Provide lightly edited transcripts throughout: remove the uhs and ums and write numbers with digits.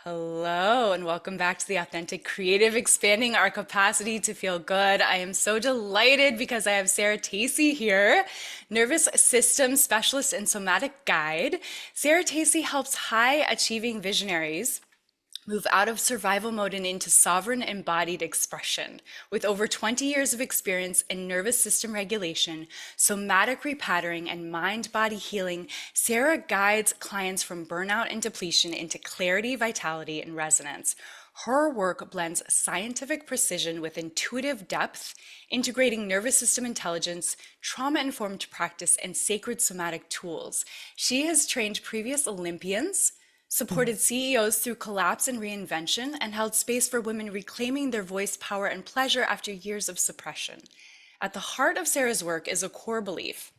Hello, and welcome back to the Authentic Creative, expanding our capacity to feel good. I am so delighted because I have Sarah Tacy here, nervous system specialist and somatic guide. Sarah Tacy helps high achieving visionaries move out of survival mode and into sovereign embodied expression. With over 20 years of experience in nervous system regulation, somatic repatterning, and mind body healing, Sarah guides clients from burnout and depletion into clarity, vitality, and resonance. Her work blends scientific precision with intuitive depth, integrating nervous system intelligence, trauma informed practice, and sacred somatic tools. She has trained previous Olympians, supported CEOs through collapse and reinvention, and held space for women reclaiming their voice, power, and pleasure after years of suppression. At the heart of Sarah's work is a core belief: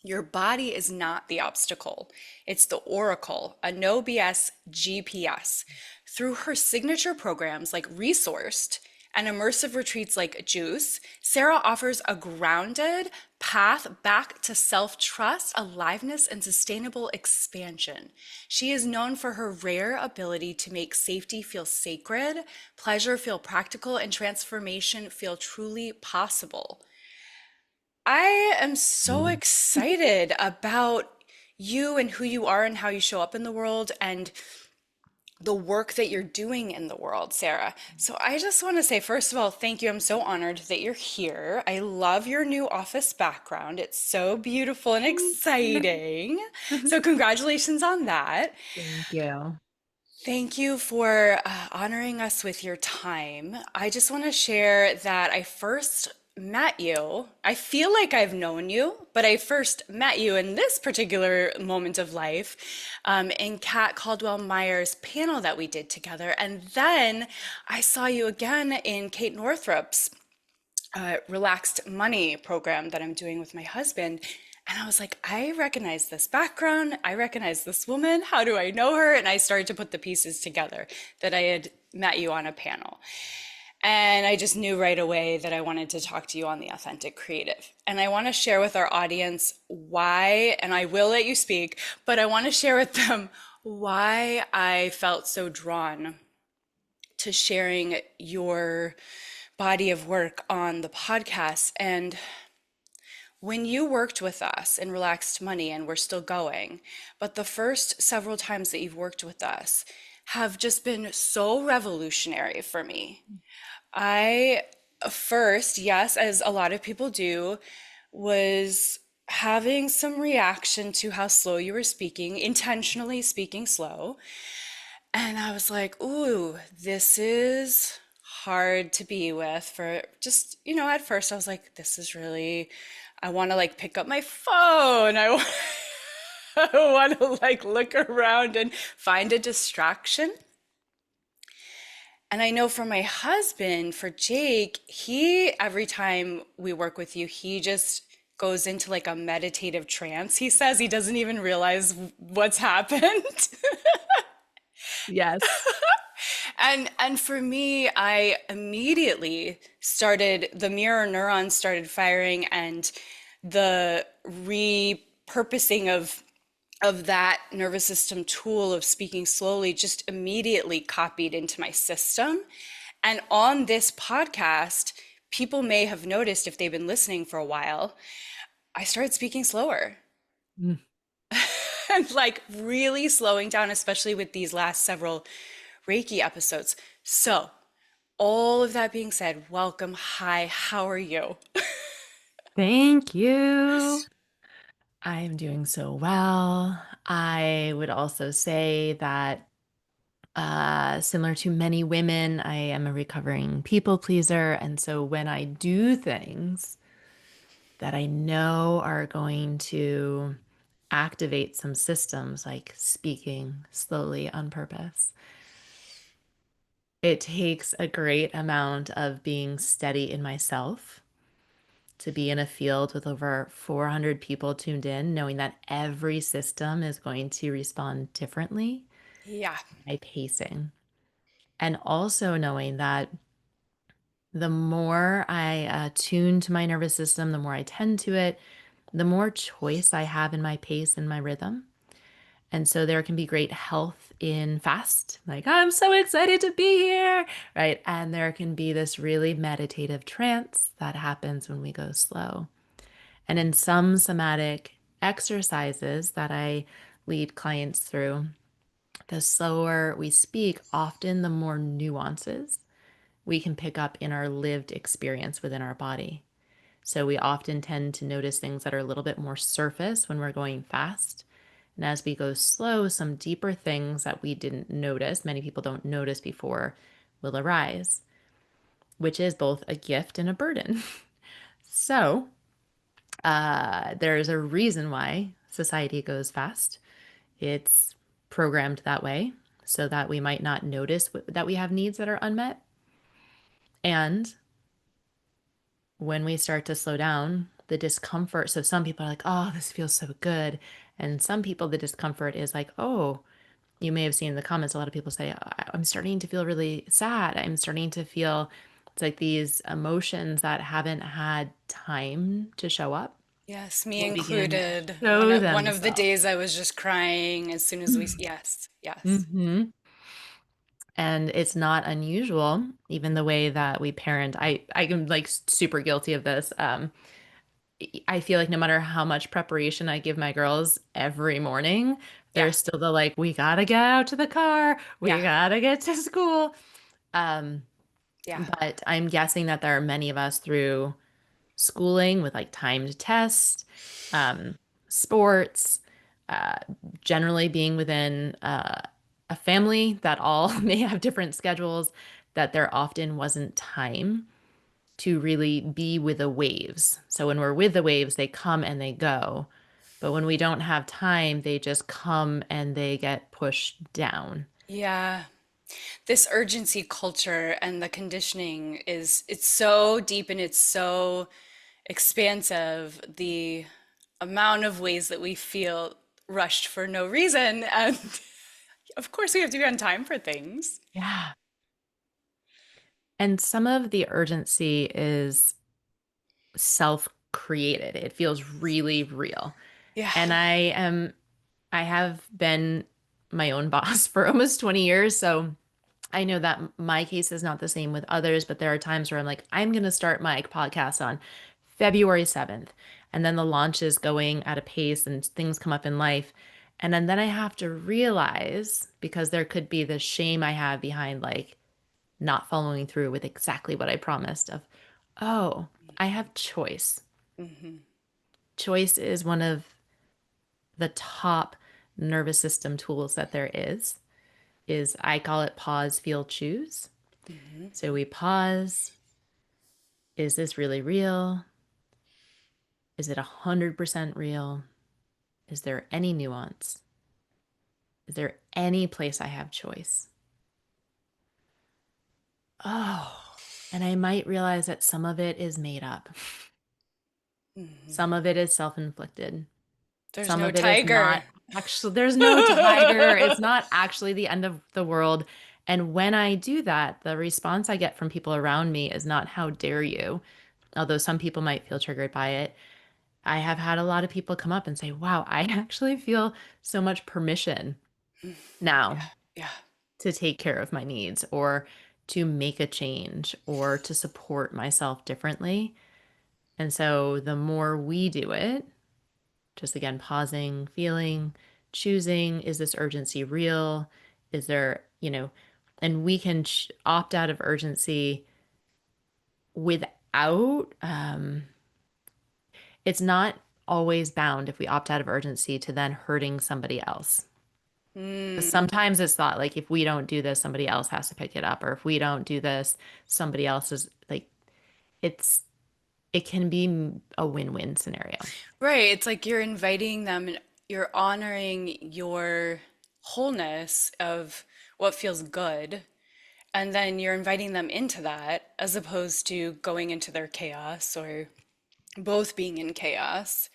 your body is not the obstacle, it's the oracle, a no BS GPS. Through her signature programs like Resourced and immersive retreats like Juice, Sarah offers a grounded path back to self-trust, aliveness, and sustainable expansion. She is known for her rare ability to make safety feel sacred, pleasure feel practical, and transformation feel truly possible. I am so Mm. excited about you and who you are and how you show up in the world and the work that you're doing in the world, Sarah. So I just want to say, first of all, thank you. I'm so honored that you're here. I love your new office background. It's so beautiful and exciting. So congratulations on that. Thank you. Thank you for honoring us with your time. I just want to share that I first met you. I feel like I've known you, but I first met you in this particular moment of life in Kat Caldwell Meyer's panel that we did together. And then I saw you again in Kate Northrup's relaxed money program that I'm doing with my husband. And I was like, I recognize this background. I recognize this woman. How do I know her? And I started to put the pieces together that I had met you on a panel. And I just knew right away that I wanted to talk to you on the Authentic Creative. And I want to share with our audience why, and I will let you speak, but I want to share with them why I felt so drawn to sharing your body of work on the podcast. And when you worked with us in Relaxed Money, and we're still going, but the first several times that you've worked with us have just been so revolutionary for me. I first, yes, as a lot of people do, was having some reaction to how slow you were speaking, intentionally speaking slow. And I was like, ooh, this is hard to be with for just, at first I was like, this is really, I want to like pick up my phone. I want to like look around and find a distraction. And I know for my husband, for Jake, every time we work with you, he just goes into like a meditative trance. He says he doesn't even realize what's happened. Yes. And for me, I immediately started, the mirror neurons started firing, and the repurposing of that nervous system tool of speaking slowly just immediately copied into my system. And on this podcast, people may have noticed if they've been listening for a while, I started speaking slower Mm. and like really slowing down, especially with these last several Reiki episodes. So, all of that being said, welcome. Hi, how are you? Thank you. I am doing so well. I would also say that, similar to many women, I am a recovering people pleaser. And so when I do things that I know are going to activate some systems, like speaking slowly on purpose, it takes a great amount of being steady in myself to be in a field with over 400 people tuned in, knowing that every system is going to respond differently Yeah. by pacing. And also knowing that the more I tune to my nervous system, the more I tend to it, the more choice I have in my pace and my rhythm. And so there can be great health in fast, like, I'm so excited to be here, right? And there can be this really meditative trance that happens when we go slow. And in some somatic exercises that I lead clients through, the slower we speak, often the more nuances we can pick up in our lived experience within our body. So we often tend to notice things that are a little bit more surface when we're going fast. And as we go slow, some deeper things that we didn't notice, many people don't notice before, will arise, which is both a gift and a burden. So there's a reason why society goes fast. It's programmed that way so that we might not notice that we have needs that are unmet. And when we start to slow down, the discomfort. So some people are like, oh, this feels so good. And some people, the discomfort is like, oh, you may have seen in the comments, a lot of people say, I'm starting to feel really sad. I'm starting to feel it's like these emotions that haven't had time to show up Yes, me will begin to included. One show of one of the themselves. days I was just crying as soon as we, yes, yes. Hmm. And it's not unusual, even the way that we parent. I am like super guilty of this. I feel like no matter how much preparation I give my girls every morning, Yeah, there's still the like, we gotta get out to the car, we yeah, gotta get to school. Um, yeah. but I'm guessing that there are many of us through schooling with like timed tests, um, sports, uh, generally being within a family that all may have different schedules, that there often wasn't time to really be with the waves. So when we're with the waves, they come and they go. But when we don't have time, they just come and they get pushed down. Yeah. This urgency culture and the conditioning is it's so deep and it's so expansive. The amount of ways that we feel rushed for no reason. And of course, we have to be on time for things. Yeah. And some of the urgency is self-created. It feels really real. Yeah. And I have been my own boss for almost 20 years, so I know that my case is not the same with others, but there are times where I'm like, I'm going to start my podcast on February 7th. And then the launch is going at a pace and things come up in life. And then I have to realize, because there could be the shame I have behind like not following through with exactly what I promised of, oh, I have choice. Hmm. Choice is one of the top nervous system tools that there is I call it pause, feel, choose. Hmm. So we pause. Is this really real? Is it 100% real? Is there any nuance? Is there any place I have choice? Oh, and I might realize that some of it is made up. Hmm. Some of it is self-inflicted. There's Some no of it is tiger. not actually, there's no tiger. It's not actually the end of the world. And when I do that, the response I get from people around me is not, how dare you? Although some people might feel triggered by it. I have had a lot of people come up and say, wow, I actually feel so much permission Yeah, now yeah. to take care of my needs or to make a change or to support myself differently. And so the more we do it, just again, pausing, feeling, choosing, is this urgency real? Is there, and we can opt out of urgency without, it's not always bound if we opt out of urgency to then hurting somebody else. Mm, Sometimes it's thought like if we don't do this, somebody else has to pick it up, or if we don't do this, somebody else is like it's it can be a win-win scenario. right. It's like you're inviting them and you're honoring your wholeness of what feels good. And then you're inviting them into that as opposed to going into their chaos or both being in chaos.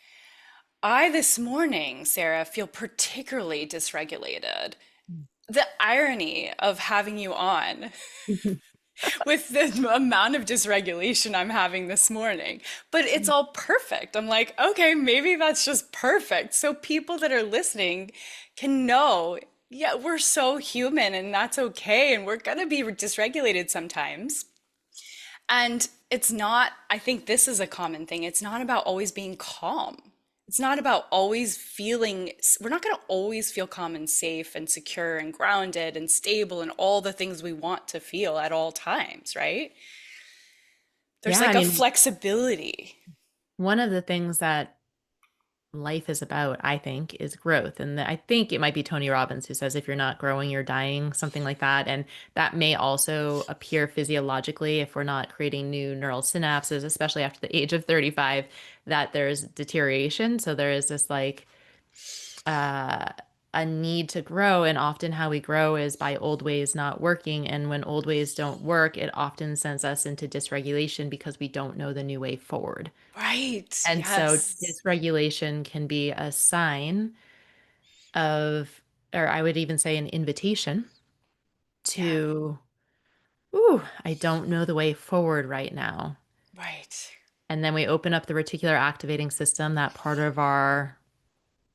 I, this morning, Sarah, feel particularly dysregulated. The irony of having you on. with the amount of dysregulation I'm having this morning. But it's all perfect. I'm like, okay, maybe that's just perfect. So people that are listening can know, yeah, we're so human and that's okay. And we're going to be dysregulated sometimes. And it's not, I think this is a common thing. It's not about always being calm. It's not about always feeling, we're not going to always feel calm and safe and secure and grounded and stable and all the things we want to feel at all times, right? There's Yeah, like I a mean, flexibility. one of the things that life is about, I think, is growth. And I think it might be Tony Robbins who says, if you're not growing, you're dying, something like that. And that may also appear physiologically if we're not creating new neural synapses, especially after the age of 35, that there's deterioration. So there is this like uh, a need to grow. And often how we grow is by old ways not working. And when old ways don't work, it often sends us into dysregulation because we don't know the new way forward. Right. And so Yes. dysregulation can be a sign of, or I would even say an invitation Yeah. to, ooh, I don't know the way forward right now. Right. And then we open up the reticular activating system, that part of our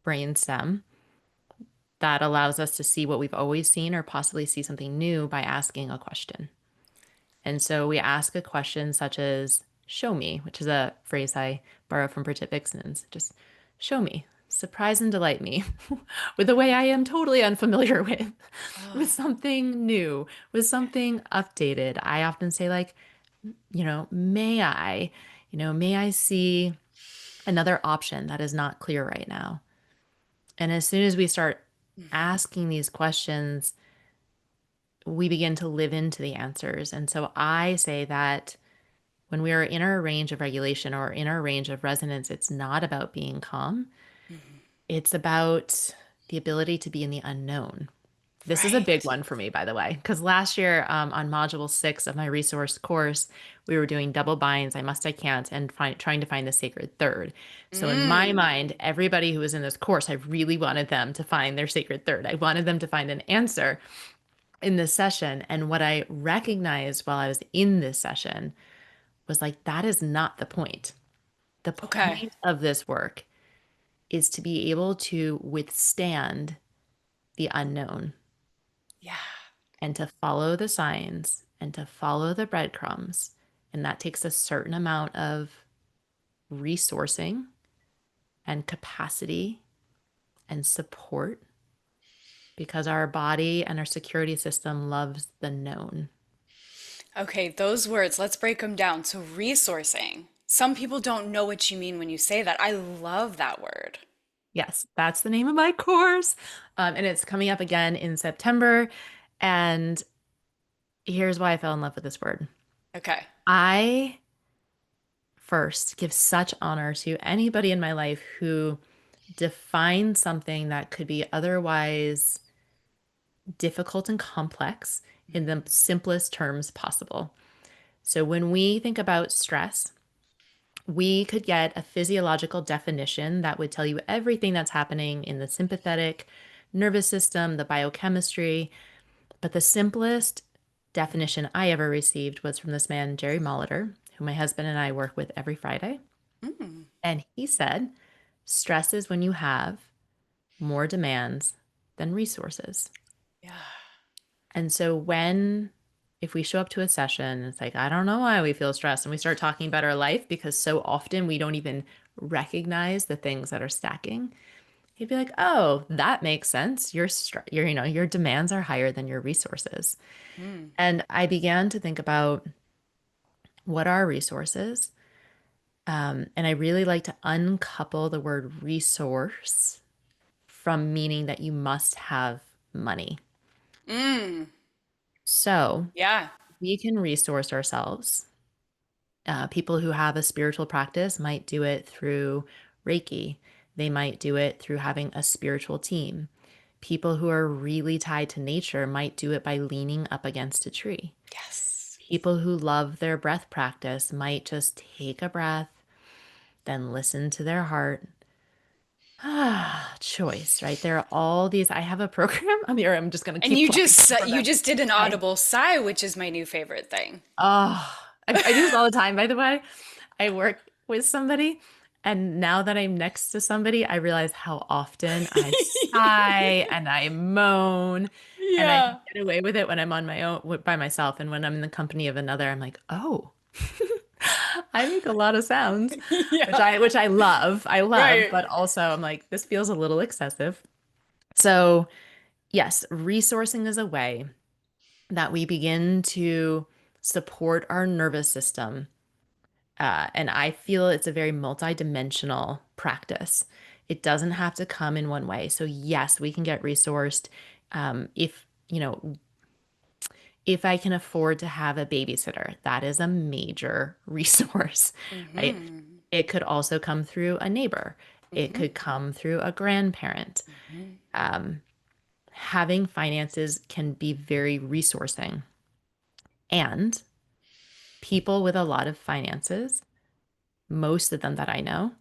brain stem that allows us to see what we've always seen or possibly see something new by asking a question. And so we ask a question such as, show me, which is a phrase I borrow from Bridget Vixen's. Just show me, surprise and delight me with a way I am totally unfamiliar with Oh, something new, with something updated. I often say, like, may I, may I see another option that is not clear right now? And as soon as we start asking these questions, we begin to live into the answers. And so I say that when we are in our range of regulation or in our range of resonance, it's not about being calm. It's about the ability to be in the unknown. This is a big right. one for me, by the way, because last year on module 6 of my resource course, we were doing double binds, I must, I can't, and trying to find the sacred third. So in my Mm. mind, everybody who was in this course, I really wanted them to find their sacred third. I wanted them to find an answer in this session. And what I recognized while I was in this session was like, that is not the point. The Okay. point of this work is to be able to withstand the unknown Yeah. and to follow the signs and to follow the breadcrumbs. And that takes a certain amount of resourcing and capacity and support because our body and our security system loves the known. Okay, those words, let's break them down. So, resourcing. Some people don't know what you mean when you say that. I love that word. Yes, that's the name of my course. And it's coming up again in September. And here's why I fell in love with this word. Okay. I first give such honor to anybody in my life who defines something that could be otherwise difficult and complex in the simplest terms possible. So when we think about stress, we could get a physiological definition that would tell you everything that's happening in the sympathetic nervous system, the biochemistry. But the simplest definition I ever received was from this man, Jerry Molitor, who my husband and I work with every Friday. Mm. And he said, stress is when you have more demands than resources. Yeah. And so if we show up to a session, it's like, I don't know why we feel stressed. And we start talking about our life because so often we don't even recognize the things that are stacking. He'd be like, oh, that makes sense. Your demands are higher than your resources. Mm. And I began to think about what are resources. And I really like to uncouple the word resource from meaning that you must have money. Mm. So Yeah. we can resource ourselves. People who have a spiritual practice might do it through Reiki. They might do it through having a spiritual team. People who are really tied to nature might do it by leaning up against a tree. Yes. People who love their breath practice might just take a breath, then listen to their heart, Choice, right? There are all these. I have a program. I'm just going to And keep plugging the you program. just did an I audible sigh, which is my new favorite thing. Oh, I do this all the time, by the way. I work with somebody, and now that I'm next to somebody, I realize how often I sigh and I moan, and I can Yeah. get away with it when I'm on my own by myself. And when I'm in the company of another, I'm like, oh, I make a lot of sounds, Yeah. which I love. I love, Right. but also I'm like, this feels a little excessive. So, yes, resourcing is a way that we begin to support our nervous system. And I feel it's a very multidimensional practice. It doesn't have to come in one way. So, yes, we can get resourced. If, if I can afford to have a babysitter, that is a major resource, right? Mm-hmm. It could also come through a neighbor. It Mm-hmm. could come through a grandparent. Mm-hmm. Having finances can be very resourcing. And people with a lot of finances, most of them that I know,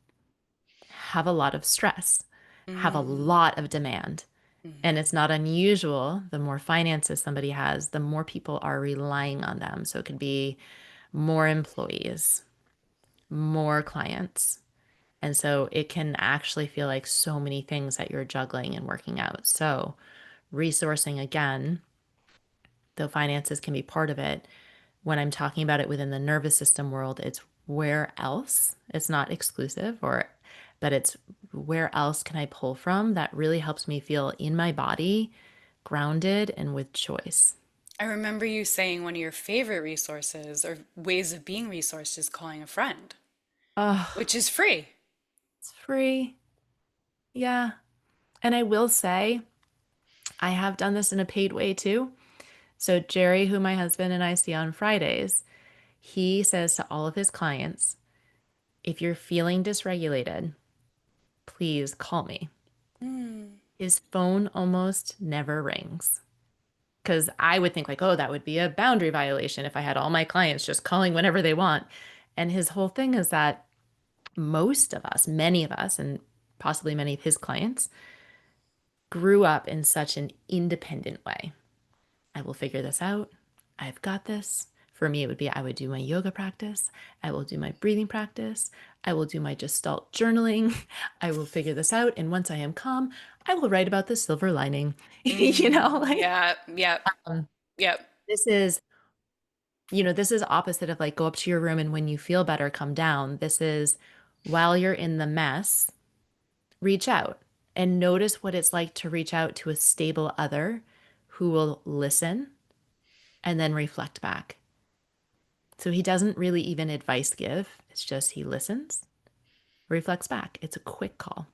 have a lot of stress, have a lot of demand. And Mm-hmm. it's not unusual. The more finances somebody has, the more people are relying on them. So it could be more employees, more clients. And so it can actually feel like so many things that you're juggling and working out. So, resourcing again, though finances can be part of it, when I'm talking about it within the nervous system world, it's where else, it's not exclusive or, but it's where else can I pull from that really helps me feel in my body, grounded and with choice. I remember you saying one of your favorite resources or ways of being resourced is calling a friend, Oh, which is free. it's free. Yeah. And I will say, I have done this in a paid way too. So, Jerry, who my husband and I see on Fridays, he says to all of his clients, if you're feeling dysregulated, please call me. Mm. His phone almost never rings. Because I would think, like, oh, that would be a boundary violation if I had all my clients just calling whenever they want. And his whole thing is that most of us, many of us, and possibly many of his clients, grew up in such an independent way. I will figure this out. I've got this. For me, it would be I would do my yoga practice. I will do my breathing practice. I will do my gestalt journaling. I will figure this out. And once I am calm, I will write about the silver lining. Like Yeah, yep, um, yep. this is, this is opposite of like go up to your room and when you feel better, come down. This is while you're in the mess, reach out and notice what it's like to reach out to a stable other who will listen and then reflect back. So he doesn't really even advice give. It's just he listens, reflects back. It's a quick call.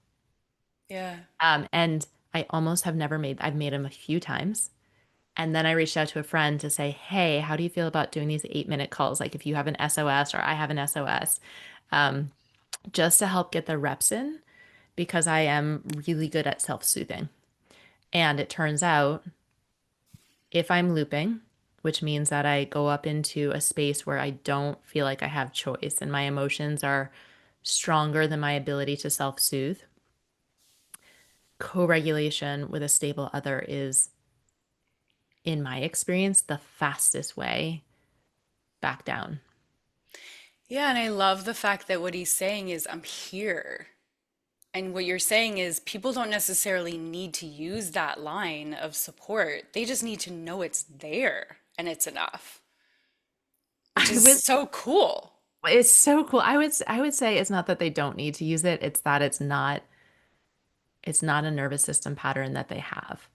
Yeah. And I almost have never made, I've made him a few times. And then I reached out to a friend to say, hey, how do you feel about doing these 8-minute calls? Like if you have an SOS or I have an SOS, um, just to help get the reps in because I am really good at self soothing. And it turns out if I'm looping, which means that I go up into a space where I don't feel like I have choice and my emotions are stronger than my ability to self soothe, co regulation with a stable other is, in my experience, the fastest way back down. Yeah, and I love the fact that what he's saying is, I'm here. And what you're saying is, people don't necessarily need to use that line of support. They just need to know it's there and it's enough, which I is would, so cool. it's so cool. I would say it's not that they don't need to use it, it's that it's not a nervous system pattern that they have.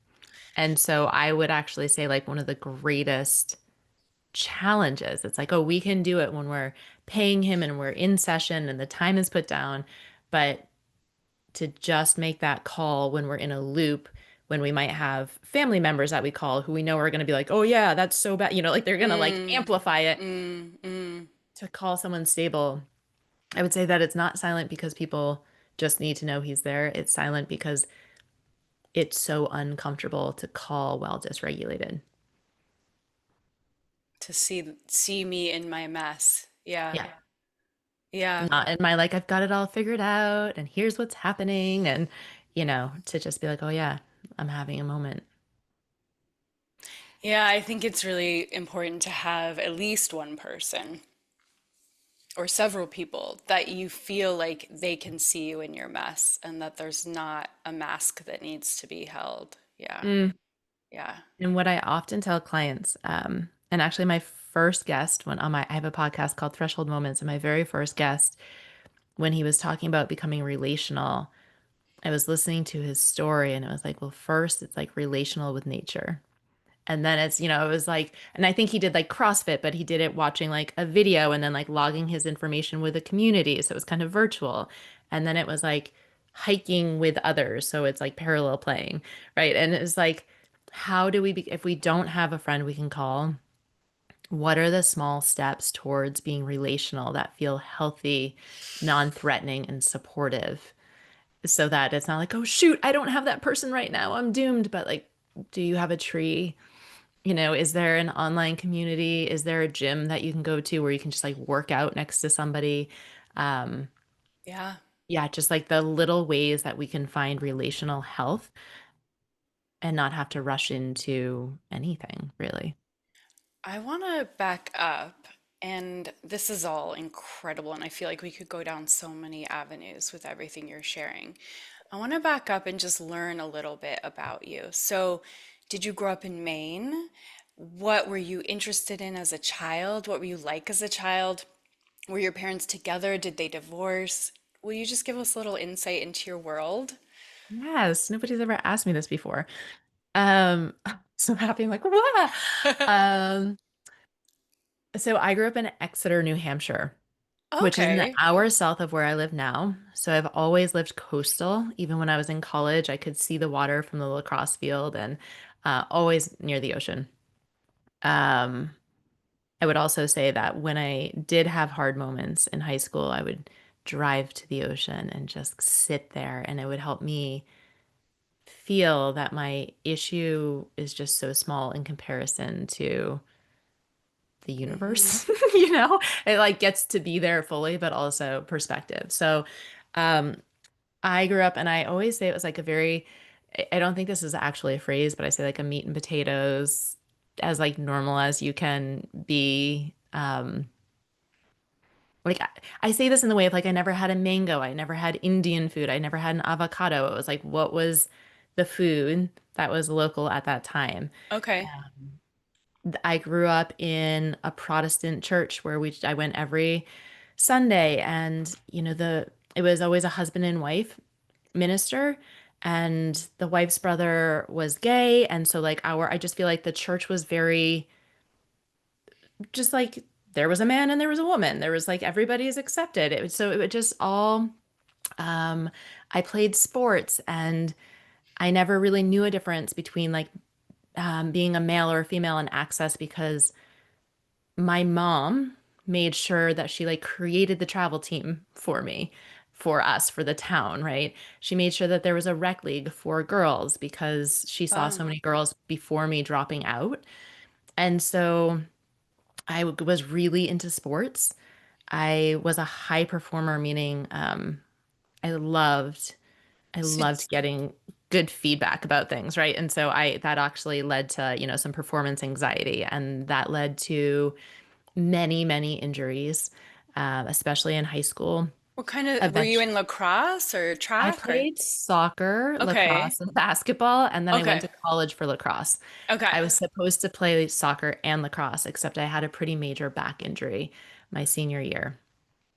And so I would actually say like one of the greatest challenges. It's like, oh, we can do it when we're paying him and we're in session and the time is put down. But to just make that call when we're in a loop, when we might have family members that we call who we know are going to be like, oh, yeah, that's so bad. Like they're going to like Mm, amplify it mm. to call someone stable. I would say that it's not silent because people just need to know he's there. It's silent because it's so uncomfortable to call while dysregulated. To see me in my mess. Yeah. Yeah. Yeah. Not in my like, I've got it all figured out and here's what's happening. And, to just be like, oh yeah, I'm having a moment. Yeah, I think it's really important to have at least one person or several people that you feel like they can see you in your mess and that there's not a mask that needs to be held. Yeah. Mm. Yeah. And what I often tell clients, and actually my first guest I have a podcast called Threshold Moments, and my very first guest, when he was talking about becoming relational, I was listening to his story and it was like, well, first it's like relational with nature. And then it was like, and I think he did like CrossFit, but he did it watching like a video and then like logging his information with a community. So it was kind of virtual. And then it was like hiking with others. So it's like parallel playing, right? And it's like, if we don't have a friend we can call, what are the small steps towards being relational that feel healthy, non-threatening, and supportive? So that it's not like, oh, shoot, I don't have that person right now. I'm doomed. But like, do you have a tree? Is there an online community? Is there a gym that you can go to where you can just like work out next to somebody? Um, Yeah. yeah, just like the little ways that we can find relational health and not have to rush into anything, really. I want to back up, and this is all incredible, and I feel like we could go down so many avenues with everything you're sharing. I want to back up and just learn a little bit about you. So, did you grow up in Maine? What were you interested in as a child? What were you like as a child? Were your parents together? Did they divorce? Will you just give us a little insight into your world? Yes, nobody's ever asked me this before. Um, so happy, I'm like, wow. Um, so I grew up in Exeter, New Hampshire, which is an Okay. hour south of where I live now. So I've always lived coastal. Even when I was in college, I could see the water from the lacrosse field and always near the ocean. Um, I would also say that when I did have hard moments in high school, I would drive to the ocean and just sit there, and it would help me feel that my issue is just so small in comparison to the Hmm. universe. It like gets to be there fully, but also perspective. So, um, I grew up and I always say it was like a very, I don't think this is actually a phrase, but I say like a meat and potatoes as like normal as you can be. Like I say this in the way of like I never had a mango, I never had Indian food, I never had an avocado. It was like what was the food that was local at that time. Okay. I grew up in a Protestant church where I went every Sunday, and it was always a husband and wife minister, and the wife's brother was gay, and so like I just feel like the church was very just like there was a man and there was a woman. There was like everybody is accepted. So it would just all um I played sports and I never really knew a difference between like being a male or a female in access because my mom made sure that she like created the travel team for me, for us, for the town, right? She made sure that there was a rec league for girls because she saw so Wow. many girls before me dropping out. And so was really into sports. I was a high performer, meaning I loved I So, loved getting good feedback about things, right? And so I that actually led to, some performance anxiety, and that led to many, many injuries, especially in high school. what kind of were you Eventually, in lacrosse or I track or? played soccer, Okay. lacrosse, and basketball, and then I went Okay. to college for lacrosse. Okay. I was supposed to play soccer and lacrosse, except I had a pretty major back injury my senior year.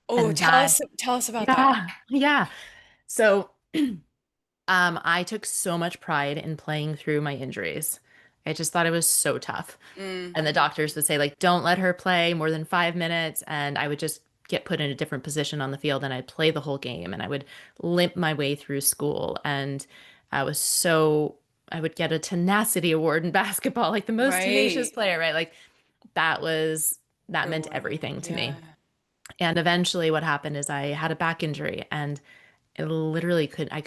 Oh, And that, tell us about that. yeah, yeah. So I took so much pride in playing through my injuries. I just thought it was so tough. Mm, And the doctors would say, like, don't let her play more than 5 minutes. And I would just get put in a different position on the field and I'd play the whole game and I would limp my way through school. And I would get a tenacity award in basketball, like the most tenacious right. player, right? Like that meant Rewarding. everything to Yeah. me. And eventually what happened is I had a back injury and I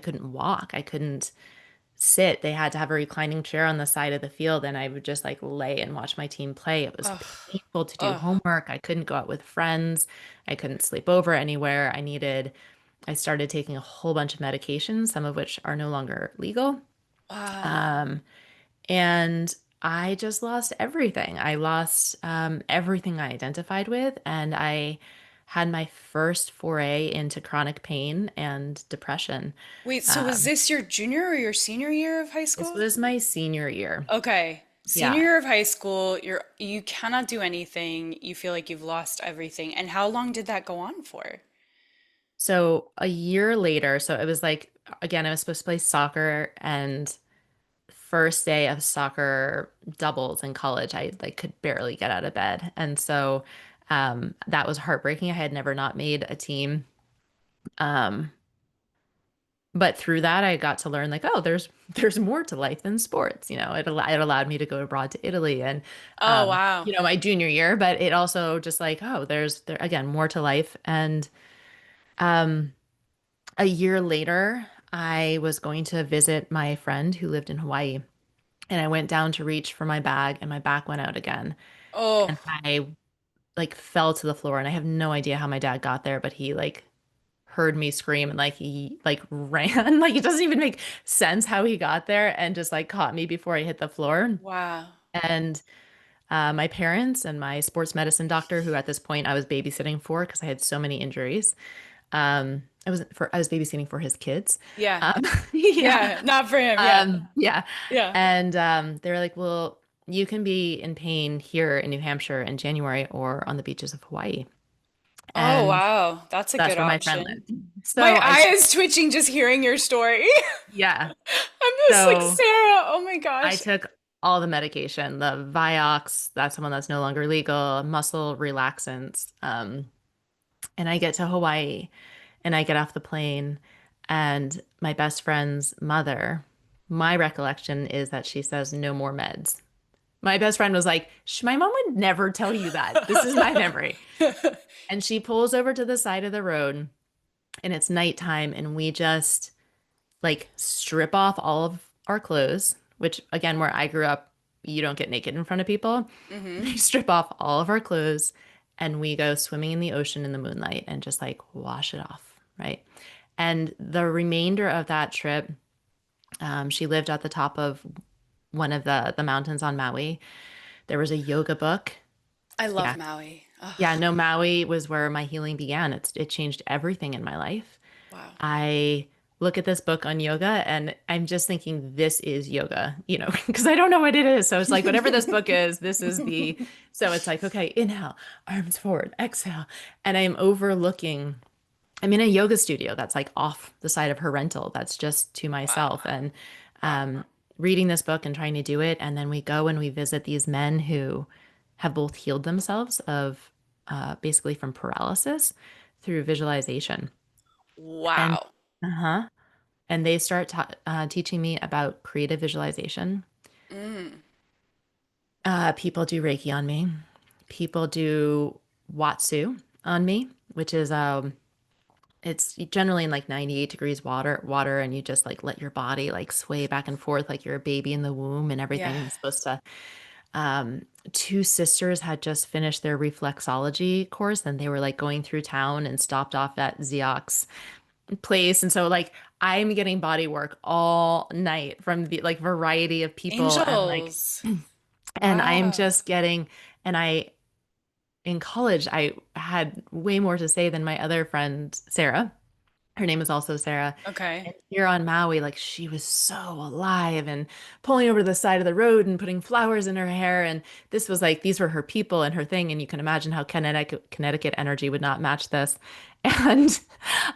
couldn't walk. I couldn't sit. They had to have a reclining chair on the side of the field, and I would just like lay and watch my team play. It was Ugh, painful to do ugh, homework. I couldn't go out with friends. I couldn't sleep over anywhere. I started taking a whole bunch of medications, some of which are no longer legal. wow. Um, and I just lost everything. I lost everything I identified with, and I had my first foray into chronic pain and depression. Wait, so was Um, this your junior or your senior year of high this school? was my senior year. Okay. Senior Yeah. year of high school, you cannot do anything. You feel like you've lost everything. And how long did that go on for? So a year later, so it was like, again, I was supposed to play soccer, and first day of soccer doubles in college, I like could barely get out of bed. And so that was heartbreaking. I had never not made a team. Um, but through that, I got to learn like, oh, there's more to life than sports. It allowed me to go abroad to Italy and Oh, wow. my junior year, but it also just like, oh, there's there again more to life. And um, a year later, I was going to visit my friend who lived in Hawaii, and I went down to reach for my bag, and my back went out again, Oh, and I like fell to the floor, and I have no idea how my dad got there, but he like heard me scream and like he like ran. Like it doesn't even make sense how he got there and just like caught me before I hit the floor. wow. And my parents and my sports medicine doctor, who at this point I was babysitting for because I had so many injuries. I was babysitting for his kids. Yeah. Um, yeah. Yeah. Not for him. Yeah. Yeah. Yeah. And they were like, well, you can be in pain here in New Hampshire in January or on the beaches of Hawaii. Oh, And wow. That's a that's good where my friend option. lived. So My I, eye is twitching just hearing your story. yeah. I'm just like, So Sarah, oh my I gosh. took all the medication, the Vioxx, that's the one that's no longer legal, muscle relaxants. And I get to Hawaii and I get off the plane, and my best friend's mother, my recollection is that she says, no more meds. My best friend was like, my mom would never tell you that. This is my memory. And she pulls over to the side of the road, and it's nighttime, and we just like strip off all of our clothes, which again, where I grew up, you don't get naked in front of people. Hmm. We strip off all of our clothes and we go swimming in the ocean in the moonlight and just like wash it off, right? And the remainder of that trip, she lived at the top of one of the mountains on Maui. There was a yoga book. I love Yeah. Maui. Oh, Yeah, no, Maui was where my healing began. It changed everything in my life. wow. I look at this book on yoga and I'm just thinking this is yoga, because I don't know what it is. So it's like whatever this book is, this is the so it's like, okay, inhale, arms forward, exhale. And I'm in a yoga studio that's like off the side of her rental. That's just to Wow. myself. And um reading this book and trying to do it. And then we go and we visit these men who have both healed themselves of basically from paralysis through visualization. And Wow. uh-huh. And they start teaching me about creative visualization. Mm. People do Reiki on me. People do Watsu on me, which is it's generally in like 98 degrees water, and you just like let your body like sway back and forth like you're a baby in the womb and Yeah. everything is supposed to. Two sisters had just finished their reflexology course, and they were like going through town and stopped off at Ziox place. And so like I'm getting body work all night from the like variety of people, Angels. and I'm Wow. just getting and I in college I had way more to say than my other friend Sarah. Her name is also Sarah. Okay. And here on Maui, like she was so alive and pulling over to the side of the road and putting flowers in her hair. And this was like, these were her people and her thing. And you can imagine how Connecticut energy would not match this. And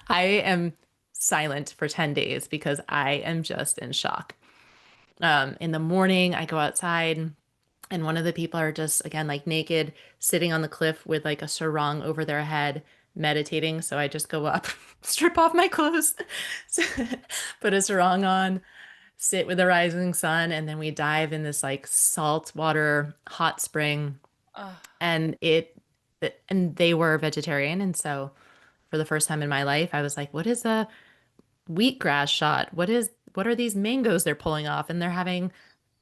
I am silent for 10 days because I am just in shock. In the morning, I go outside and one of the people are just, again, like naked, sitting on the cliff with like a sarong over their head, meditating. So I just go up, strip off my clothes, put a sarong on, sit with the rising sun, and then we dive in this like salt water hot spring. Uh, And and they were vegetarian. And so for the first time in my life, I was like, what is a wheatgrass shot? what are these mangoes they're pulling off? And they're having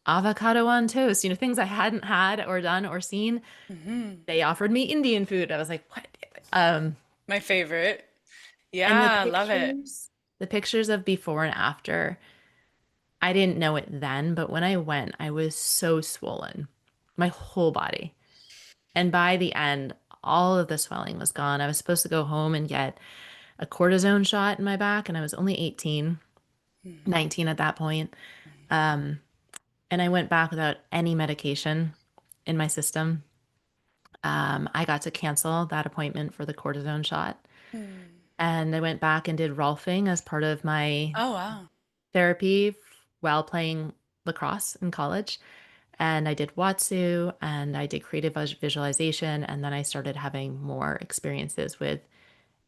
avocado on toast, things I hadn't had or done or seen. Hmm. They offered me Indian food. I was like, what? Um, My favorite. and Yeah, love it. the pictures of before and after, I didn't know it then, but when I went, I was so swollen, my whole body. And by the end, all of the swelling was gone. I was supposed to go home and get a cortisone shot in my back, and I was only 18, Mhm. 19 at that point. And I went back without any medication in my system. I got to cancel that appointment for the cortisone shot. Hmm. And I went back and did Rolfing as part of my Oh, wow. therapy while playing lacrosse in college. And I did Watsu and I did creative visualization. And then I started having more experiences with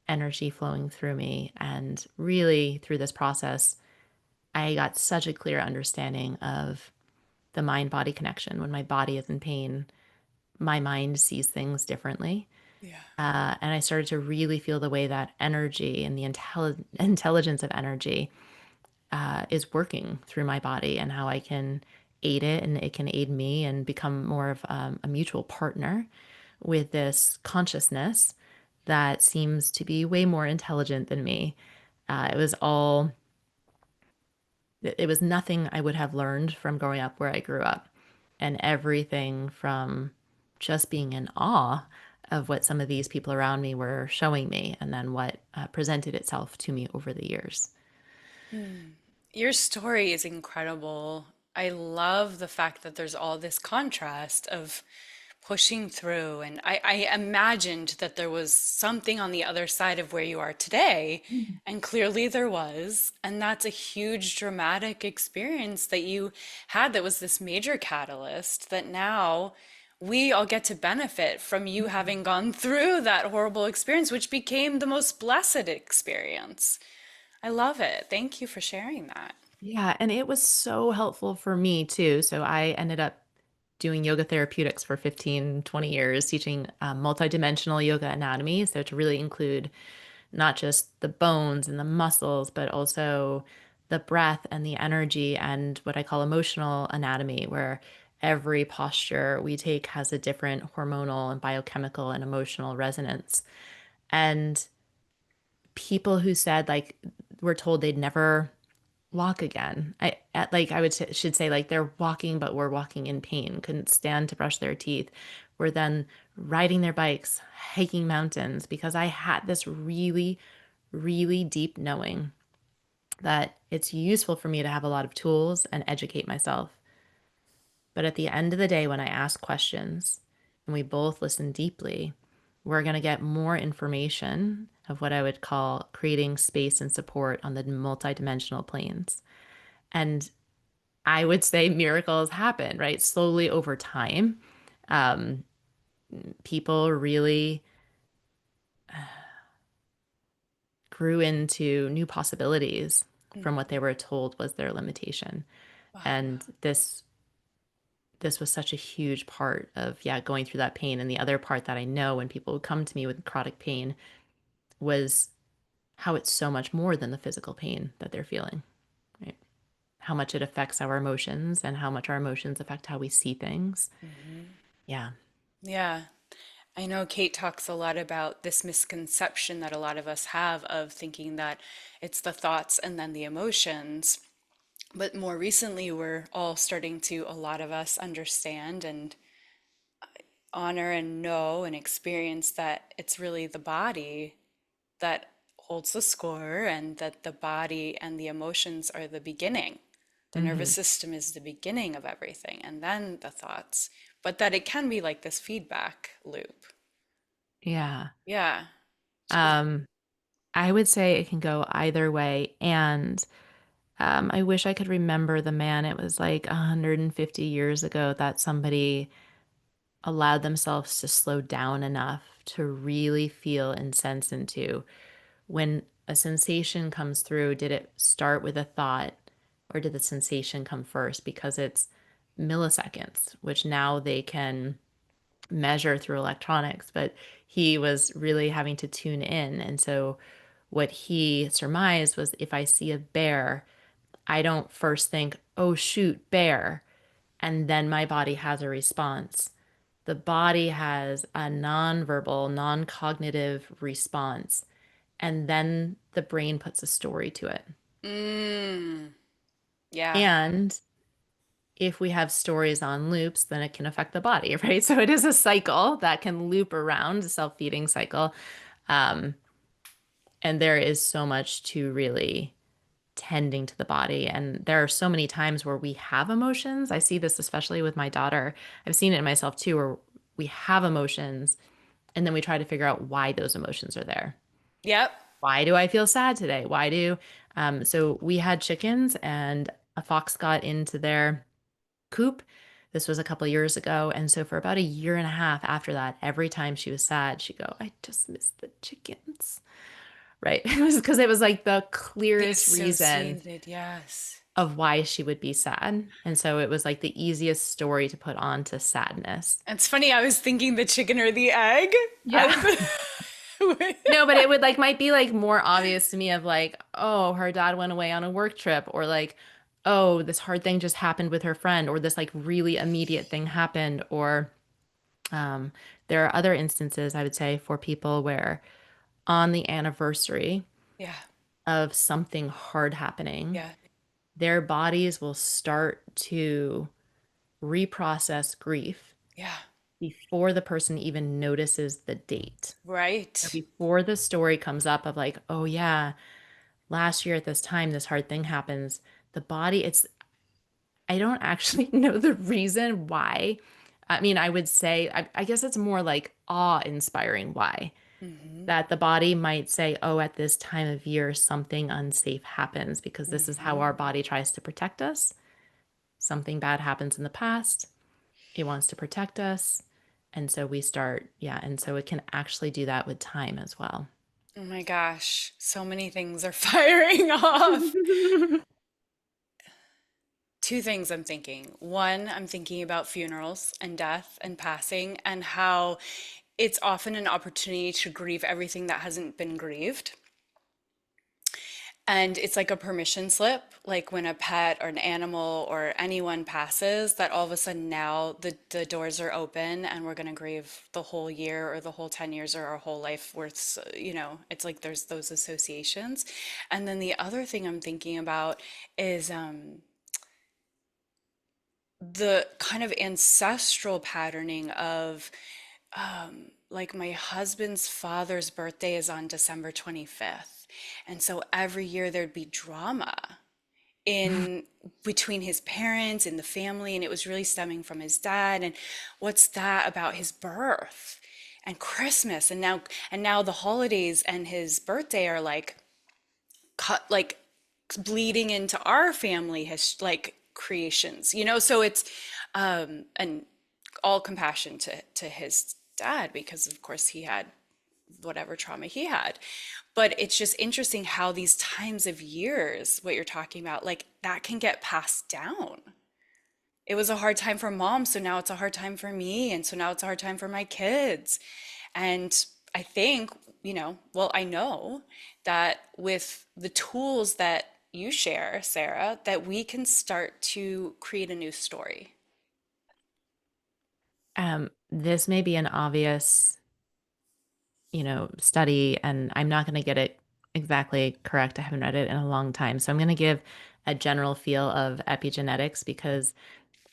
energy flowing through me. And really, through this process, I got such a clear understanding of the mind body connection. When my body is in pain, my mind sees things differently. Yeah. And I started to really feel the way that energy and the intelligence of energy is working through my body and how I can aid it and it can aid me and become more of a mutual partner with this consciousness that seems to be way more intelligent than me. It was all, it was nothing I would have learned from growing up where I grew up, and everything from just being in awe of what some of these people around me were showing me and then what presented itself to me over the years. Hmm. Your story is incredible. I love the fact that there's all this contrast of pushing through. And I imagined that there was something on the other side of where you are today. And clearly there was. And that's a huge dramatic experience that you had that was this major catalyst that now we all get to benefit from you having gone through that horrible experience, which became the most blessed experience. I love it. Thank you for sharing that. Yeah, and it was so helpful for me too. So I ended up doing yoga therapeutics for 15, 20 years, teaching multidimensional yoga anatomy. So to really include not just the bones and the muscles, but also the breath and the energy and what I call emotional anatomy, where every posture we take has a different hormonal and biochemical and emotional resonance. And people who said like were told they'd never walk again. I would should say like they're walking, but were walking in pain, couldn't stand to brush their teeth, were then riding their bikes, hiking mountains because I had this really, really deep knowing that it's useful for me to have a lot of tools and educate myself. But at the end of the day, when I ask questions and we both listen deeply, we're going to get more information of what I would call creating space and support on the multidimensional planes. And I would say miracles happen, right? Slowly over time. Um, People really grew into new possibilities from what they Mhm. were told was their limitation. Wow. And this was such a huge part of yeah going through that pain. And the other part that I know when people would come to me with chronic pain was how it's so much more than the physical pain that they're feeling, right? How much it affects our emotions and how much our emotions affect how we see things. Hmm. Yeah. Yeah. I know Kate talks a lot about this misconception that a lot of us have of thinking that it's the thoughts and then the emotions. But more recently, we're all starting to, a lot of us, understand and honor and know and experience that it's really the body that holds the score and that the body and the emotions are the beginning. The nervous Hmm. system is the beginning of everything, and then the thoughts. But that it can be like this feedback loop. Yeah. Yeah. So, Um, I would say it can go either way. And I wish I could remember the man. It was like 150 years ago that somebody allowed themselves to slow down enough to really feel and sense into when a sensation comes through, did it start with a thought or did the sensation come first? Because it's milliseconds, which now they can measure through electronics, but he was really having to tune in. And so what he surmised was if I see a bear, I don't first think, oh, shoot, bear, and then my body has a response. The body has a nonverbal, non-cognitive response, and then the brain puts a story to it. Mm, yeah. And if we have stories on loops, then it can affect the body, right? So it is a cycle that can loop around, a self-feeding cycle. Um, and there is so much to really tending to the body. And there are so many times where we have emotions. I see this especially with my daughter. I've seen it in myself too, where we have emotions and then we try to figure out why those emotions are there. Yep. Why do I feel sad today? So we had chickens and a fox got into their coop. This was a couple of years ago. And so for about a year and a half after that, every time she was sad, she'd go, I just miss the chickens. Right. It was because it was like the The clearest reason associated, yes. of why she would be sad. And so it was like the easiest story to put on to sadness. It's funny, I was thinking the chicken or the egg. Yeah. I, No, but it would like might be like more obvious to me of like, oh, her dad went away on a work trip, or like, oh, this hard thing just happened with her friend, or this like really immediate thing happened, or um, there are other instances I would say for people where on the anniversary yeah, of something hard happening, yeah, their bodies will start to reprocess grief yeah. before the person even notices the date. Or Right. before the story comes up of like, oh yeah, last year at this time, this hard thing happens. The body, I don't actually know the reason why. I mean, I would say, I guess it's more like awe-inspiring why. Mm-hmm. That the body might say, oh, at this time of year, something unsafe happens because this is how Mm-hmm. our body tries to protect us. Something bad happens in the past. It wants to protect us. And so we start, yeah. And so it can actually do that with time as well. Oh my gosh, so many things are firing off. Two things I'm thinking. One, I'm thinking about funerals and death and passing, and how it's often an opportunity to grieve everything that hasn't been grieved. And it's like a permission slip, like when a pet or an animal or anyone passes, that all of a sudden now the doors are open and we're going to grieve the whole year or the whole 10 years or our whole life worth, it's like there's those associations. And then the other thing I'm thinking about is the kind of ancestral patterning of like my husband's father's birthday is on December 25th. And so every year there'd be drama in between his parents and the family, and it was really stemming from his dad. And what's that about his birth and Christmas? And now the holidays and his birthday are like cut like bleeding into our family has like creations, so it's and all compassion to his dad, because of course he had whatever trauma he had. But it's just interesting how these times of years, what you're talking about, like that can get passed down. It was a hard time for mom, so now it's a hard time for me, and so now it's a hard time for my kids. And I think, well, I know that with the tools that you share, Sarah, that we can start to create a new story. This may be an obvious, study, and I'm not going to get it exactly correct. I haven't read it in a long time. So I'm going to give a general feel of epigenetics because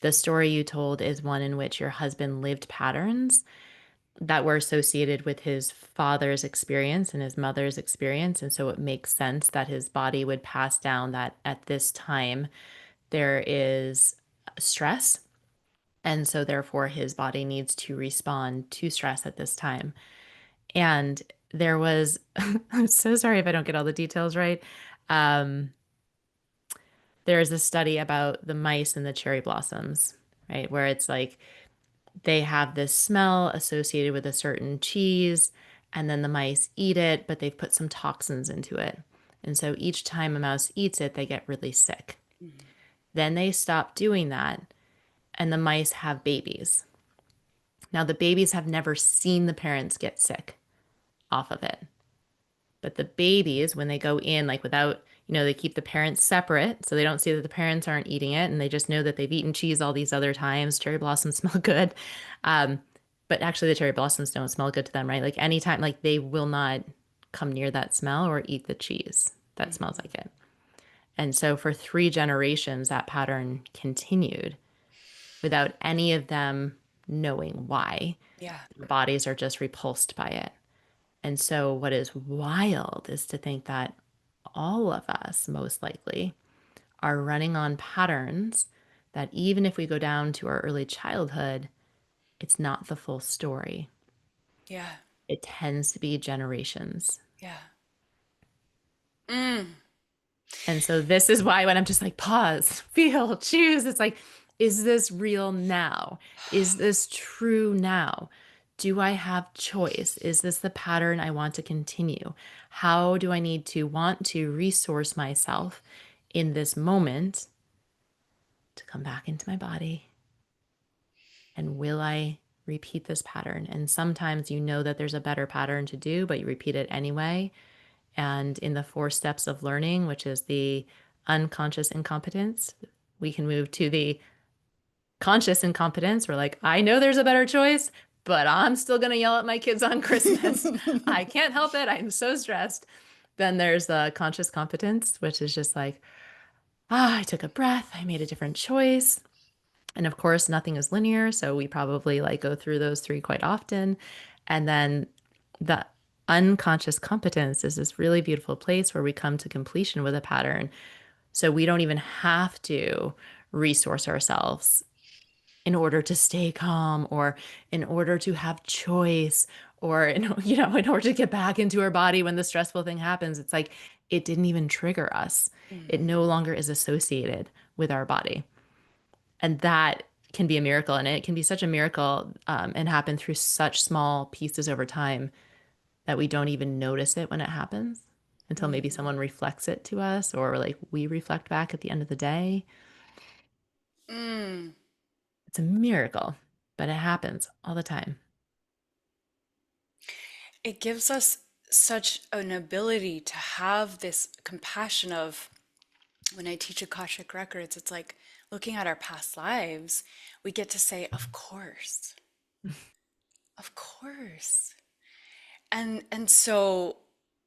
the story you told is one in which your husband lived patterns that were associated with his father's experience and his mother's experience. And so it makes sense that his body would pass down that at this time there is stress. And so therefore his body needs to respond to stress at this time. And there was, I'm so sorry if I don't get all the details right. Um, there's a study about the mice and the cherry blossoms, right? Where it's like they have this smell associated with a certain cheese, and then the mice eat it, but they've put some toxins into it. And so each time a mouse eats it, they get really sick. Mhm. Then they stop doing that, and the mice have babies. Now, the babies have never seen the parents get sick off of it. But the babies, when they go in, like without, they keep the parents separate so they don't see that the parents aren't eating it and they just know that they've eaten cheese all these other times. Cherry blossoms smell good. Um, but actually, the cherry blossoms don't smell good to them, right? Like anytime, like they will not come near that smell or eat the cheese that smells like it. And so for 3 generations, that pattern continued without any of them knowing why. Yeah. Their bodies are just repulsed by it. And so, what is wild is to think that all of us, most likely, are running on patterns that even if we go down to our early childhood, it's not the full story. Yeah. It tends to be generations. Yeah. Mm. And so, this is why when I'm just like, pause, feel, choose, it's like, is this real now? Is this true now? Do I have choice? Is this the pattern I want to continue? How do I need to want to resource myself in this moment to come back into my body? And will I repeat this pattern? And sometimes you know that there's a better pattern to do, but you repeat it anyway. And in the 4 steps of learning, which is the unconscious incompetence, we can move to the conscious incompetence. We're like, I know there's a better choice, but I'm still going to yell at my kids on Christmas. I can't help it. I'm so stressed. Then there's the conscious competence, which is just like, I took a breath. I made a different choice. And of course, nothing is linear. So we probably like go through those 3 quite often. And then the unconscious competence is this really beautiful place where we come to completion with a pattern. So we don't even have to resource ourselves in order to stay calm or in order to have choice or in order to get back into our body when the stressful thing happens. It's like it didn't even trigger us. It Mm. no longer is associated with our body. And that can be a miracle. And it can be such a miracle and happen through such small pieces over time that we don't even notice it when it happens until maybe Mm. someone reflects it to us or like we reflect back at the end of the day. Mm. It's a miracle, but it happens all the time. It gives us such an ability to have this compassion of, when I teach Akashic Records, it's like looking at our past lives, we get to say, of course. And so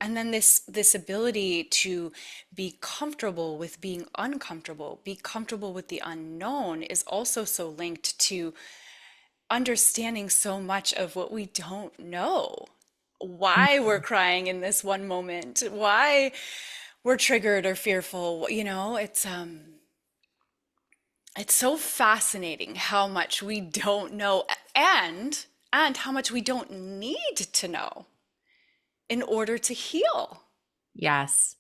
and then this ability to be comfortable with being uncomfortable, be comfortable with the unknown is also so linked to understanding so much of what we don't know. Why we're crying in this one moment, why we're triggered or fearful, it's so fascinating how much we don't know, and how much we don't need to know in order to heal. Yes.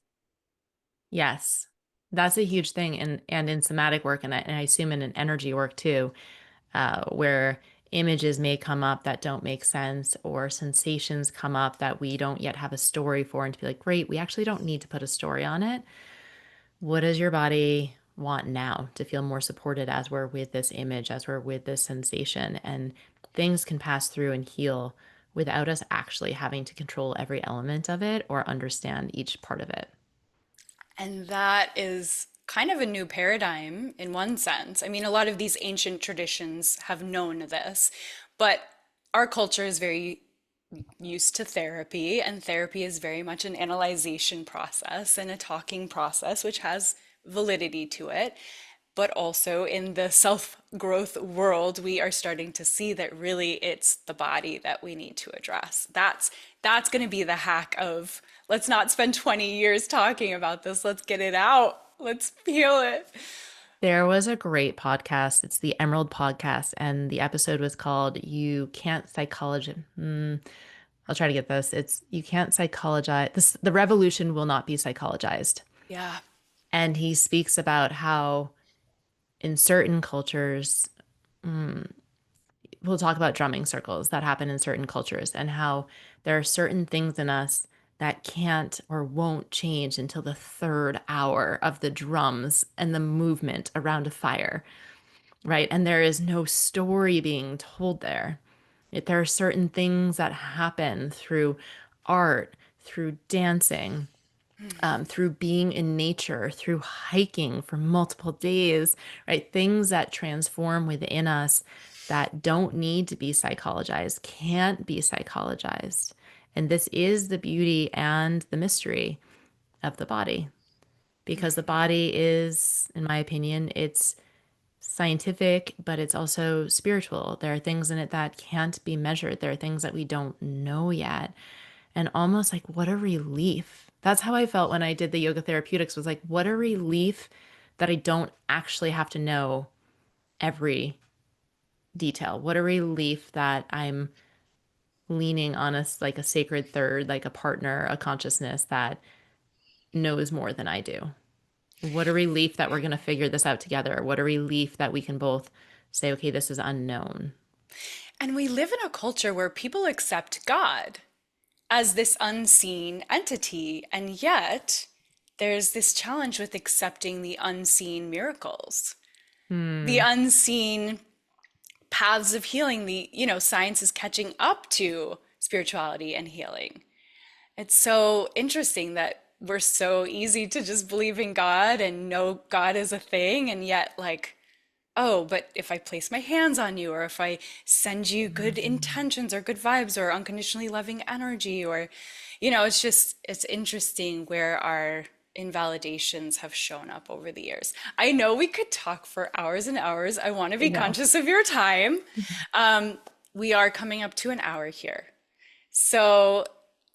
Yes. That's a huge thing and in somatic work and I assume in an energy work too, where images may come up that don't make sense or sensations come up that we don't yet have a story for and to be like, great, we actually don't need to put a story on it. What does your body want now to feel more supported as we're with this image, as we're with this sensation? And things can pass through and heal without us actually having to control every element of it or understand each part of it. And that is kind of a new paradigm in one sense. I mean, a lot of these ancient traditions have known this, but our culture is very used to therapy, and therapy is very much an analyzation process and a talking process, which has validity to it. But also in the self-growth world, we are starting to see that really it's the body that we need to address. That's going to be the hack of, let's not spend 20 years talking about this. Let's get it out. Let's feel it. There was a great podcast. It's the Emerald podcast, and the episode was called "You Can't Psychology." I'll try to get this. It's "You Can't Psychologize." This the revolution will not be psychologized, Yeah. and he speaks about how in certain cultures, we'll talk about drumming circles that happen in certain cultures, and how there are certain things in us that can't or won't change until the third hour of the drums and the movement around a fire, right? And there is no story being told there. There are certain things that happen through art, through dancing, through being in nature, through hiking for multiple days, right? Things that transform within us that don't need to be psychologized, can't be psychologized. And this is the beauty and the mystery of the body, because the body is, in my opinion, it's scientific, but it's also spiritual. There are things in it that can't be measured. There are things that we don't know yet. And almost like, what a relief. That's how I felt when I did the yoga therapeutics, was like, what a relief that I don't actually have to know every detail. What a relief that I'm leaning on like a sacred third, like a partner, a consciousness that knows more than I do. What a relief that we're going to figure this out together. What a relief that we can both say, okay, this is unknown. And we live in a culture where people accept God as this unseen entity, and yet there's this challenge with accepting the unseen miracles, the Hmm. unseen paths of healing. Science is catching up to spirituality and healing. It's so interesting that we're so easy to just believe in God and know God is a thing, and yet, like, oh, but if I place my hands on you, or if I send you good intentions or good vibes or unconditionally loving energy, or, it's interesting where our invalidations have shown up over the years. I know we could talk for hours and hours. I want to I be know. conscious of your time. Um, we are coming up to an hour here. So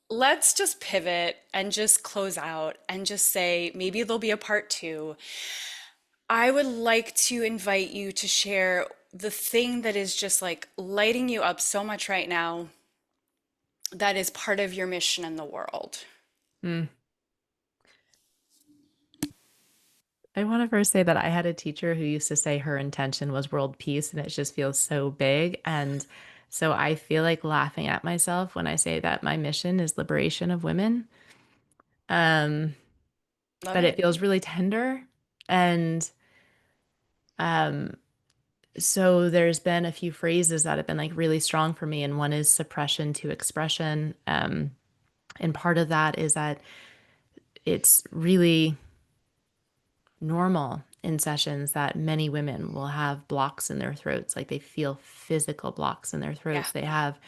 let's just pivot and just close out and just say maybe there'll be a part two. I would like to invite you to share the thing that is just like lighting you up so much right now that is part of your mission in the world. Hmm. I want to first say that I had a teacher who used to say her intention was world peace, and it just feels so big. And so I feel like laughing at myself when I say that my mission is liberation of women. Um, Love but it it. feels really tender. And um, so there's been a few phrases that have been like really strong for me, and one is suppression to expression. And part of that is that it's really normal in sessions that many women will have blocks in their throats, like they feel physical blocks in their Yeah. throats. They have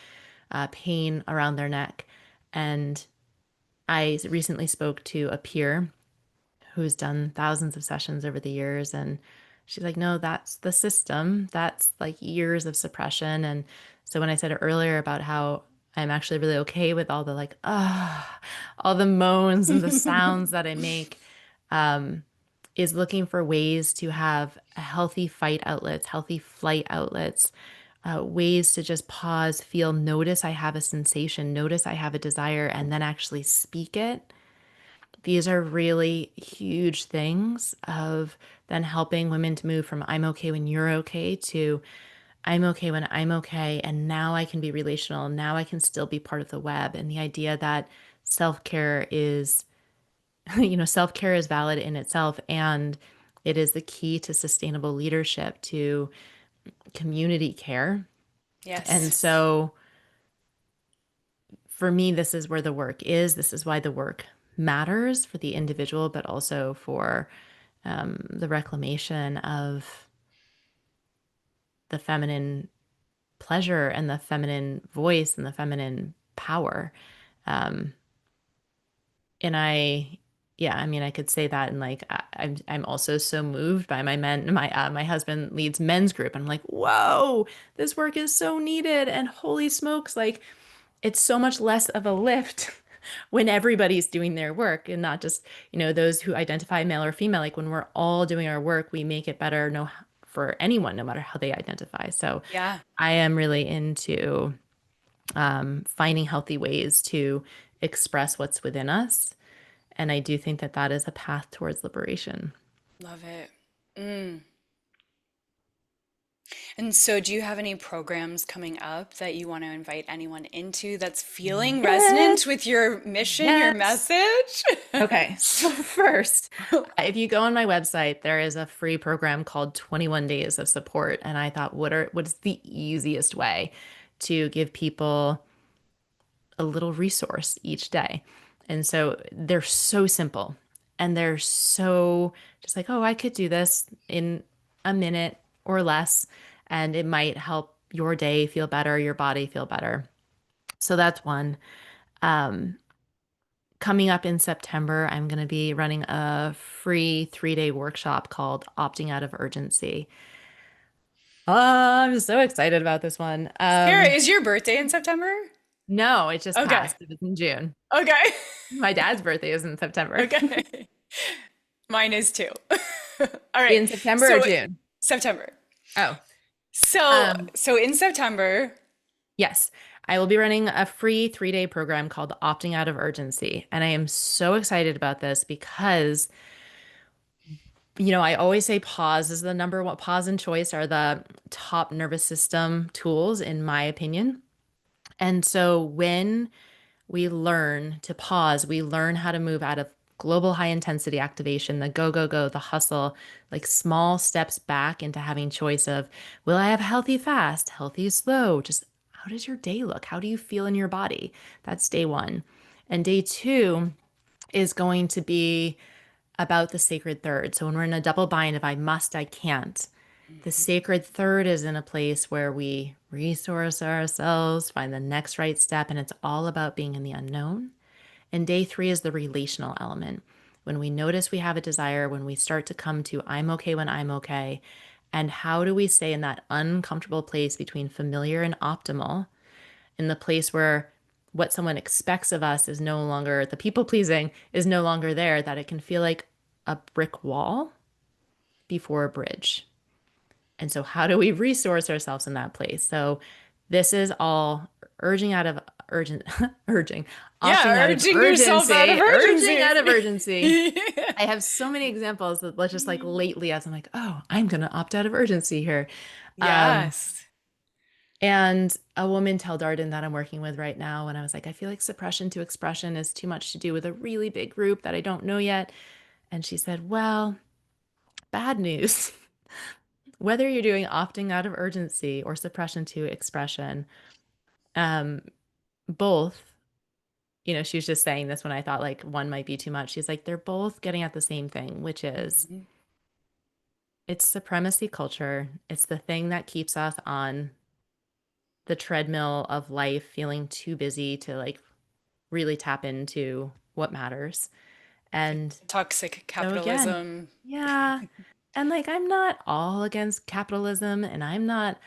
pain around their neck. And I recently spoke to a peer who's done thousands of sessions over the years. And she's like, no, that's the system. That's like years of suppression. And so when I said earlier about how I'm actually really okay with all the like, all the moans and the sounds that I make, um, is looking for ways to have healthy fight outlets, healthy flight outlets, ways to just pause, feel, notice I have a sensation, notice I have a desire, and then actually speak it. These are really huge things of then helping women to move from I'm okay when you're okay to I'm okay when I'm okay. And now I can be relational. Now I can still be part of the web. And the idea that self care is, self care is valid in itself. And it is the key to sustainable leadership, to community care. And Yes. so for me, this is where the work is. This is why the work matters for the individual, but also for the reclamation of the feminine pleasure and the feminine voice and the feminine power. Um, and yeah, I mean, I could say that, and like I'm also so moved by my men. My husband leads men's group, and I'm like, whoa, this work is so needed, and holy smokes, like it's so much less of a lift when everybody's doing their work and not just, those who identify male or female. Like when we're all doing our work, we make it better no for anyone, no matter how they identify. So Yeah. I am really into finding healthy ways to express what's within us. And I do think that that is a path towards liberation. Love it. Mm. And so, do you have any programs coming up that you want to invite anyone into that's feeling Yes, resonant with your mission, your yes. message? Okay, so first, if you go on my website, there is a free program called 21 Days of Support. And I thought, what is the easiest way to give people a little resource each day? And so they're so simple and they're so just like, oh, I could do this in a minute or less, and it might help your day feel better, your body feel better. So that's one. Um, Coming up in September, I'm going to be running a free 3-day workshop called Opting Out of Urgency. I'm so excited about this one. Sarah, is your birthday in September? No, it just Okay. passed. It was in June. Okay. My dad's birthday is in September. Okay. Mine is too. All right. In September or So June? September. Oh, So um, so in September, yes. I will be running a free 3-day program called Opting Out of Urgency. And I am so excited about this because, I always say pause is the number one, pause and choice are the top nervous system tools, in my opinion. And so when we learn to pause, we learn how to move out of global high intensity activation, the go, go, go, the hustle, like small steps back into having choice of, will I have healthy fast, healthy slow? Just how does your day look? How do you feel in your body? That's day one. And day two is going to be about the sacred third. So when we're in a double bind of I must, I can't, the sacred third is in a place where we resource ourselves, find the next right step, and it's all about being in the unknown. And day three is the relational element. When we notice we have a desire, when we start to come to I'm okay when I'm okay, and how do we stay in that uncomfortable place between familiar and optimal, in the place where what someone expects of us is no longer, the people pleasing is no longer there, that it can feel like a brick wall before a bridge. And so, how do we resource ourselves in that place? So, this is all urging out of urgent, urging, opting yeah, out of urging yourself out of urgency, urging urgency. out of urgency. Yeah. I have so many examples that let's just like lately, as I'm like, oh, I'm going to opt out of urgency here. Um, Yes. and a woman told Arden that I'm working with right now, and I was like, I feel like suppression to expression is too much to do with a really big group that I don't know yet. And she said, well, bad news. Whether you're doing opting out of urgency or suppression to expression, um, both, she was just saying this when I thought like one might be too much. She's like, they're both getting at the same thing, which is Mhm. it's supremacy culture. It's the thing that keeps us on the treadmill of life, feeling too busy to like really tap into what matters. And Toxic so again, capitalism. yeah. And like I'm not all against capitalism and I'm not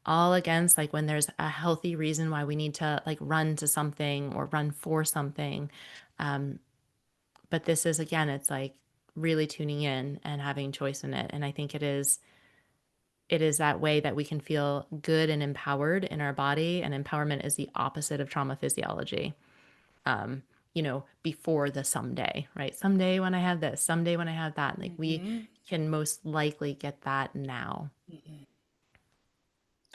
all against like when there's a healthy reason why we need to like run to something or run for something. Um, but this is again, it's like really tuning in and having choice in it. And I think it is that way that we can feel good and empowered in our body. And empowerment is the opposite of trauma physiology. Um, before the someday, right? Someday when I have this, someday when I have that. Like we Mhm. can most likely get that now. Mhm.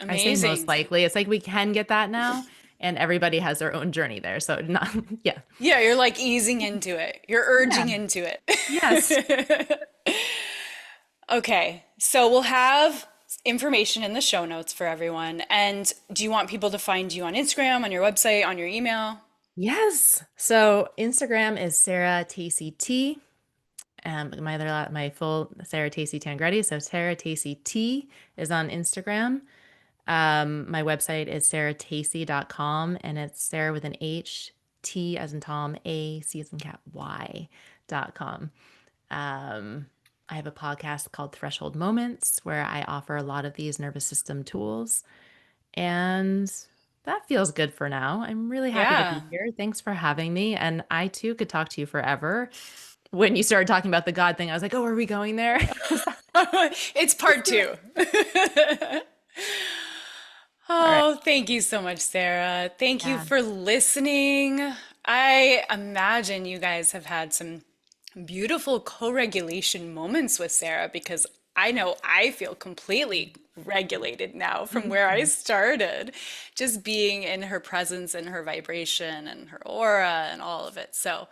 I say most Amazing. likely. It's like we can get that now, and everybody has their own journey there. So not, yeah. Yeah, you're like easing into it. You're urging Yeah. into Yes. it. Okay, so we'll have information in the show notes for everyone. And do you want people to find you on Instagram, on your website, on your email? Yes. So Instagram is Sarah Tacy T. My full Sarah Tacy Tangretti. So Sarah Tacy T is on Instagram. My website is sarahtacy.com and it's Sarah with an H, T as in Tom, A, C as in cat, Y.com. Um, I have a podcast called Threshold Moments where I offer a lot of these nervous system tools. And that feels good for now. I'm really happy to Yeah. be here. Thanks for having me. And I too could talk to you forever. When you started talking about the God thing, I was like, oh, are we going there? It's Let's part do it. two. All right. Oh, thank you so much, Sarah. Thank you Yeah. for listening. I imagine you guys have had some beautiful co-regulation moments with Sarah because I know I feel completely regulated now from where I Mhm. started, just being in her presence and her vibration and her aura and all of it. So,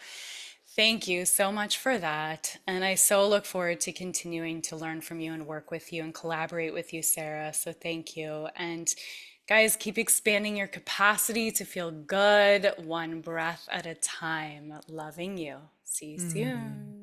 thank you so much for that. And I so look forward to continuing to learn from you and work with you and collaborate with you, Sarah. So, thank you. And Guys, keep expanding your capacity to feel good, one breath at a time. Loving you. See you Mhm. soon.